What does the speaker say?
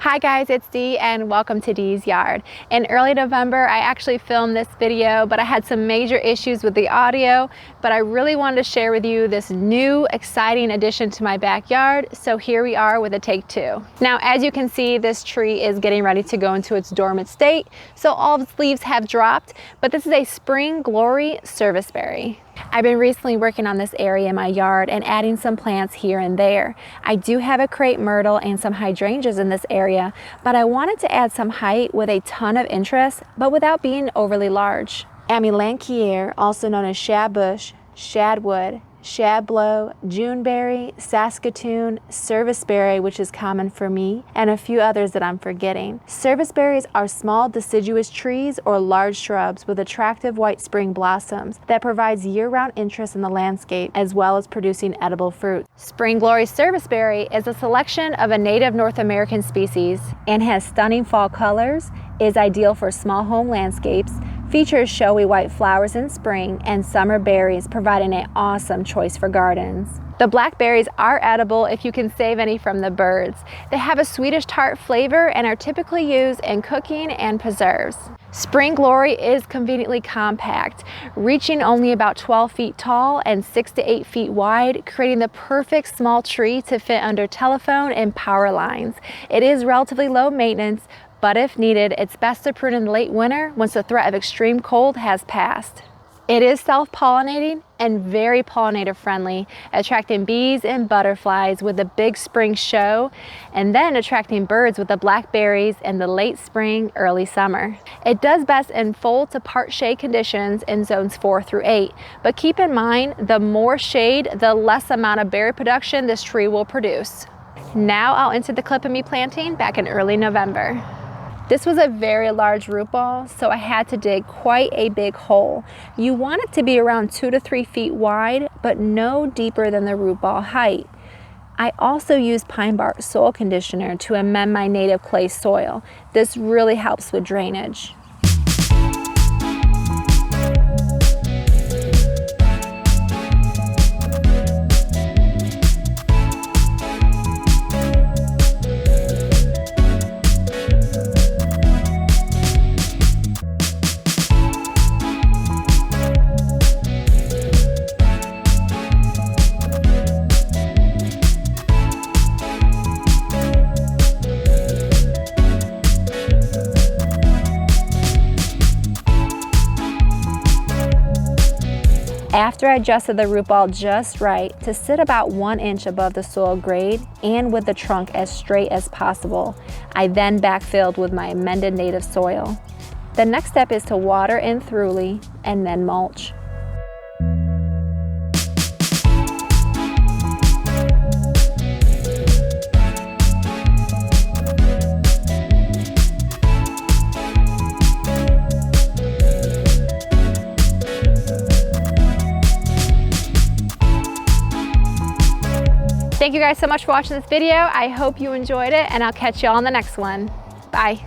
Hi guys, it's Dee and welcome to Dee's Yard. In early November, I actually filmed this video, but I had some major issues with the audio, but I really wanted to share with you this new exciting addition to my backyard. So here we are with a take two. Now, as you can see, this tree is getting ready to go into its dormant state. So all of its leaves have dropped, but this is a spring glory serviceberry. I've been recently working on this area in my yard and adding some plants here and there. I do have a crepe myrtle and some hydrangeas in this area, but I wanted to add some height with a ton of interest, but without being overly large. Amelanchier, also known as shadbush, shadwood, shadblow, juneberry, saskatoon, serviceberry, which is common for me, and a few others that I'm forgetting. Serviceberries are small deciduous trees or large shrubs with attractive white spring blossoms that provides year-round interest in the landscape as well as producing edible fruit. Spring Glory serviceberry is a selection of a native North American species and has stunning fall colors, is ideal for small home landscapes, features showy white flowers in spring, and summer berries, providing an awesome choice for gardens. The blackberries are edible if you can save any from the birds. They have a sweetish tart flavor and are typically used in cooking and preserves. Spring Glory is conveniently compact, reaching only about 12 feet tall and 6 to 8 feet wide, creating the perfect small tree to fit under telephone and power lines. It is relatively low maintenance, but if needed, it's best to prune in late winter once the threat of extreme cold has passed. It is self-pollinating and very pollinator friendly, attracting bees and butterflies with the big spring show, and then attracting birds with the blackberries in the late spring, early summer. It does best in full to part shade conditions in zones 4 through 8, but keep in mind, the more shade, the less amount of berry production this tree will produce. Now I'll insert the clip of me planting back in early November. This was a very large root ball, so I had to dig quite a big hole. You want it to be around 2 to 3 feet wide, but no deeper than the root ball height. I also used pine bark soil conditioner to amend my native clay soil. This really helps with drainage. After I adjusted the root ball just right to sit about 1 inch above the soil grade and with the trunk as straight as possible, I then backfilled with my amended native soil. The next step is to water in thoroughly and then mulch. Thank you guys so much for watching this video. I hope you enjoyed it, and I'll catch you all on the next one. Bye.